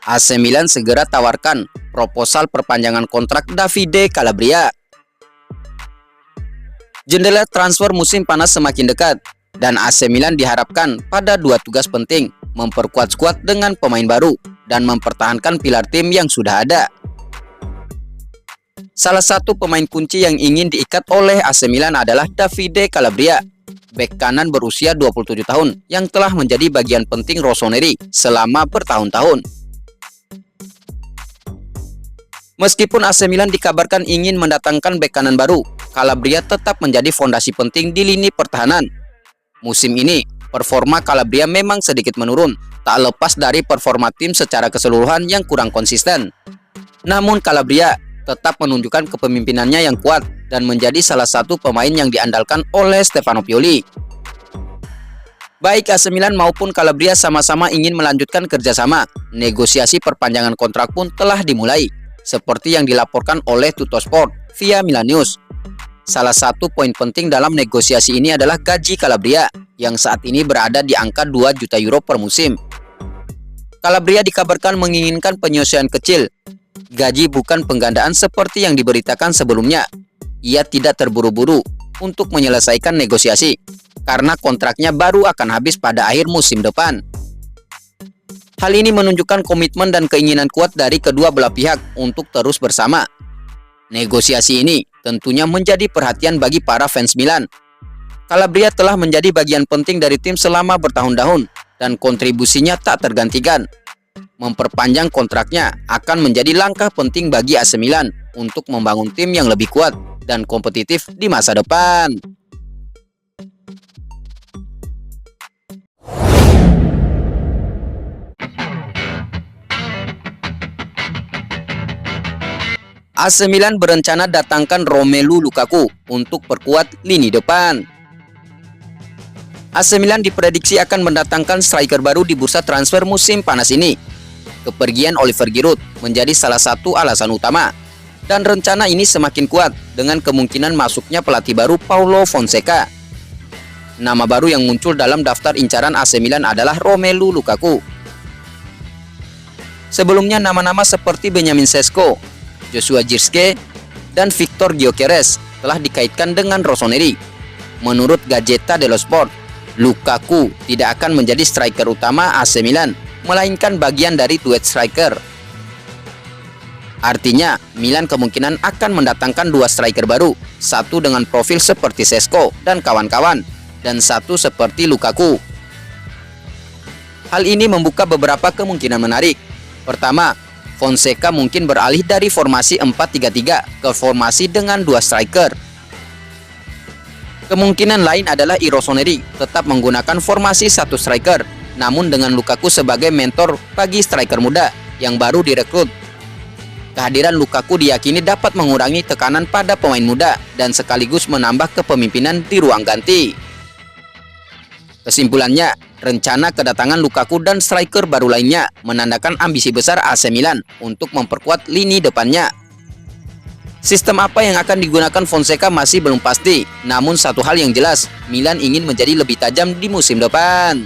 AC Milan segera tawarkan proposal perpanjangan kontrak Davide Calabria. Jendela transfer musim panas semakin dekat, dan AC Milan diharapkan pada dua tugas penting, memperkuat skuad dengan pemain baru dan mempertahankan pilar tim yang sudah ada. Salah satu pemain kunci yang ingin diikat oleh AC Milan adalah Davide Calabria, bek kanan berusia 27 tahun yang telah menjadi bagian penting Rossoneri selama bertahun-tahun. Meskipun AC Milan dikabarkan ingin mendatangkan bek kanan baru, Calabria tetap menjadi fondasi penting di lini pertahanan. Musim ini, performa Calabria memang sedikit menurun, tak lepas dari performa tim secara keseluruhan yang kurang konsisten. Namun Calabria tetap menunjukkan kepemimpinannya yang kuat dan menjadi salah satu pemain yang diandalkan oleh Stefano Pioli. Baik AC Milan maupun Calabria sama-sama ingin melanjutkan kerjasama. Negosiasi perpanjangan kontrak pun telah dimulai, seperti yang dilaporkan oleh Tuttosport via Milan News. Salah satu poin penting dalam negosiasi ini adalah gaji Calabria yang saat ini berada di angka 2 juta euro per musim. Calabria dikabarkan menginginkan penyesuaian kecil. Gaji bukan penggandaan seperti yang diberitakan sebelumnya. Ia tidak terburu-buru untuk menyelesaikan negosiasi karena kontraknya baru akan habis pada akhir musim depan. Hal ini menunjukkan komitmen dan keinginan kuat dari kedua belah pihak untuk terus bersama. Negosiasi ini tentunya menjadi perhatian bagi para fans Milan. Calabria telah menjadi bagian penting dari tim selama bertahun-tahun dan kontribusinya tak tergantikan. Memperpanjang kontraknya akan menjadi langkah penting bagi AC Milan untuk membangun tim yang lebih kuat dan kompetitif di masa depan. AC Milan berencana datangkan Romelu Lukaku untuk perkuat lini depan. AC Milan diprediksi akan mendatangkan striker baru di bursa transfer musim panas ini. Kepergian Oliver Giroud menjadi salah satu alasan utama, dan rencana ini semakin kuat dengan kemungkinan masuknya pelatih baru Paulo Fonseca. Nama baru yang muncul dalam daftar incaran AC Milan adalah Romelu Lukaku. Sebelumnya nama-nama seperti Benjamin Sesko, Joshua Zirkzee, dan Victor Gyökeres telah dikaitkan dengan Rossoneri. Menurut Gazzetta dello Sport, Lukaku tidak akan menjadi striker utama AC Milan, melainkan bagian dari duet striker. Artinya, Milan kemungkinan akan mendatangkan dua striker baru, satu dengan profil seperti Sesko dan kawan-kawan, dan satu seperti Lukaku. Hal ini membuka beberapa kemungkinan menarik. Pertama, Fonseca mungkin beralih dari formasi 4-3-3 ke formasi dengan dua striker. Kemungkinan lain adalah Rossoneri tetap menggunakan formasi satu striker, namun dengan Lukaku sebagai mentor bagi striker muda yang baru direkrut. Kehadiran Lukaku diyakini dapat mengurangi tekanan pada pemain muda dan sekaligus menambah kepemimpinan di ruang ganti. Kesimpulannya, rencana kedatangan Lukaku dan striker baru lainnya menandakan ambisi besar AC Milan untuk memperkuat lini depannya. Sistem apa yang akan digunakan Fonseca masih belum pasti, namun satu hal yang jelas, Milan ingin menjadi lebih tajam di musim depan.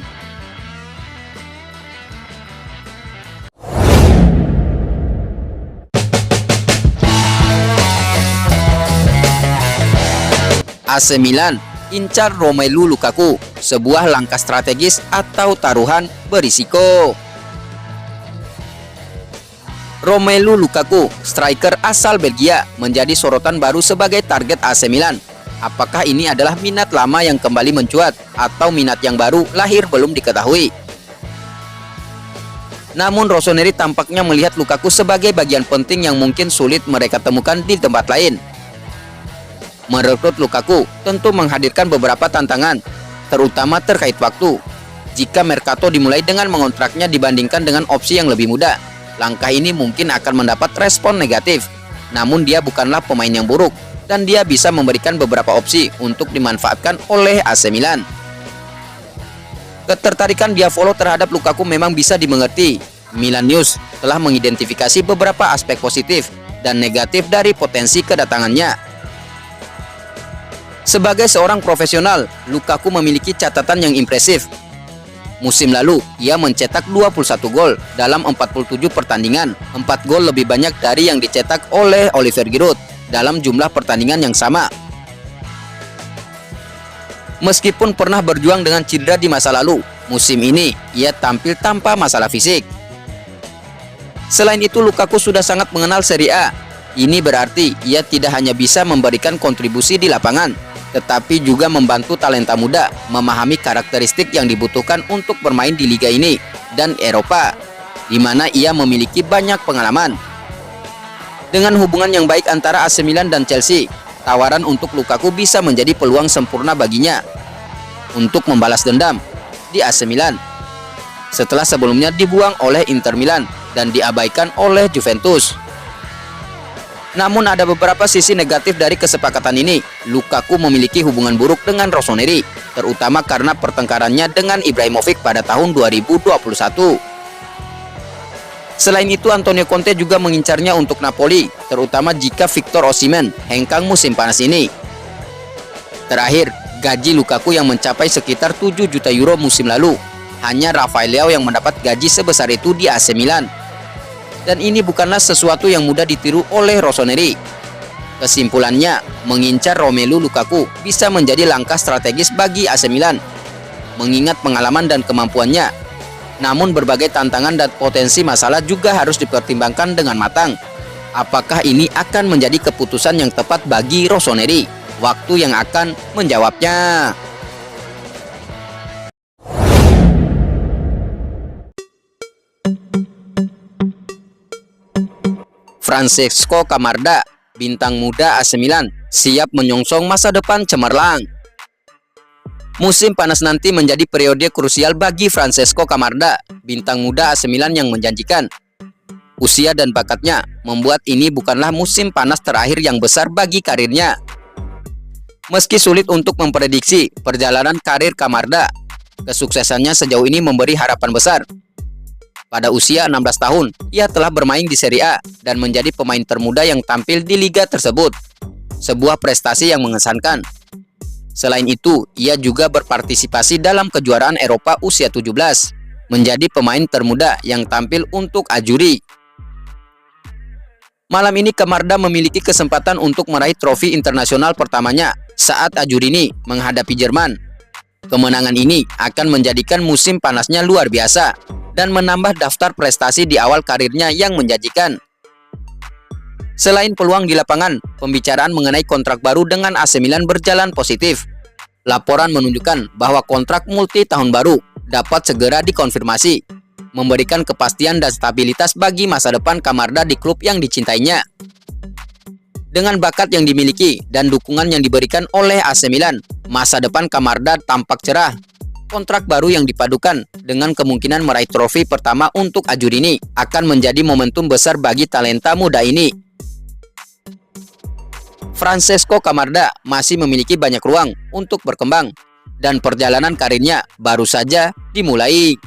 AC Milan incar Romelu Lukaku, sebuah langkah strategis atau taruhan berisiko. Romelu Lukaku, striker asal Belgia, menjadi sorotan baru sebagai target AC Milan. Apakah ini adalah minat lama yang kembali mencuat atau minat yang baru lahir belum diketahui. Namun Rossoneri tampaknya melihat Lukaku sebagai bagian penting yang mungkin sulit mereka temukan di tempat lain. Merekrut Lukaku tentu menghadirkan beberapa tantangan, terutama terkait waktu. Jika Mercato dimulai dengan mengontraknya dibandingkan dengan opsi yang lebih muda, langkah ini mungkin akan mendapat respon negatif. Namun dia bukanlah pemain yang buruk, dan dia bisa memberikan beberapa opsi untuk dimanfaatkan oleh AC Milan. Ketertarikan Diavolo terhadap Lukaku memang bisa dimengerti. Milan News telah mengidentifikasi beberapa aspek positif dan negatif dari potensi kedatangannya. Sebagai seorang profesional, Lukaku memiliki catatan yang impresif. Musim lalu, ia mencetak 21 gol dalam 47 pertandingan, 4 gol lebih banyak dari yang dicetak oleh Oliver Giroud dalam jumlah pertandingan yang sama. Meskipun pernah berjuang dengan cedera di masa lalu, musim ini ia tampil tanpa masalah fisik. Selain itu, Lukaku sudah sangat mengenal Serie A. Ini berarti ia tidak hanya bisa memberikan kontribusi di lapangan, tetapi juga membantu talenta muda memahami karakteristik yang dibutuhkan untuk bermain di liga ini dan Eropa, di mana ia memiliki banyak pengalaman. Dengan hubungan yang baik antara AC Milan dan Chelsea, tawaran untuk Lukaku bisa menjadi peluang sempurna baginya untuk membalas dendam di AC Milan setelah sebelumnya dibuang oleh Inter Milan dan diabaikan oleh Juventus. Namun ada beberapa sisi negatif dari kesepakatan ini. Lukaku memiliki hubungan buruk dengan Rossoneri, terutama karena pertengkarannya dengan Ibrahimovic pada tahun 2021. Selain itu, Antonio Conte juga mengincarnya untuk Napoli, terutama jika Victor Osimhen hengkang musim panas ini. Terakhir, gaji Lukaku yang mencapai sekitar 7 juta euro musim lalu. Hanya Rafael Leao yang mendapat gaji sebesar itu di AC Milan. Dan ini bukanlah sesuatu yang mudah ditiru oleh Rossoneri. Kesimpulannya, mengincar Romelu Lukaku bisa menjadi langkah strategis bagi AC Milan, mengingat pengalaman dan kemampuannya. Namun berbagai tantangan dan potensi masalah juga harus dipertimbangkan dengan matang. Apakah ini akan menjadi keputusan yang tepat bagi Rossoneri? Waktu yang akan menjawabnya. Francesco Camarda, bintang muda AC Milan, siap menyongsong masa depan cemerlang. Musim panas nanti menjadi periode krusial bagi Francesco Camarda, bintang muda AC Milan yang menjanjikan. Usia dan bakatnya membuat ini bukanlah musim panas terakhir yang besar bagi karirnya. Meski sulit untuk memprediksi perjalanan karir Camarda, kesuksesannya sejauh ini memberi harapan besar. Pada usia 16 tahun, ia telah bermain di Serie A dan menjadi pemain termuda yang tampil di liga tersebut. Sebuah prestasi yang mengesankan. Selain itu, ia juga berpartisipasi dalam kejuaraan Eropa usia 17, menjadi pemain termuda yang tampil untuk Azzurri. Malam ini Camarda memiliki kesempatan untuk meraih trofi internasional pertamanya saat Azzurri menghadapi Jerman. Kemenangan ini akan menjadikan musim panasnya luar biasa dan menambah daftar prestasi di awal karirnya yang menjanjikan. Selain peluang di lapangan, pembicaraan mengenai kontrak baru dengan AC Milan berjalan positif. Laporan menunjukkan bahwa kontrak multi tahun baru dapat segera dikonfirmasi, memberikan kepastian dan stabilitas bagi masa depan Camarda di klub yang dicintainya. Dengan bakat yang dimiliki dan dukungan yang diberikan oleh AC Milan, masa depan Camarda tampak cerah. Kontrak baru yang dipadukan dengan kemungkinan meraih trofi pertama untuk Azzurri akan menjadi momentum besar bagi talenta muda ini. Francesco Camarda masih memiliki banyak ruang untuk berkembang dan perjalanan karirnya baru saja dimulai.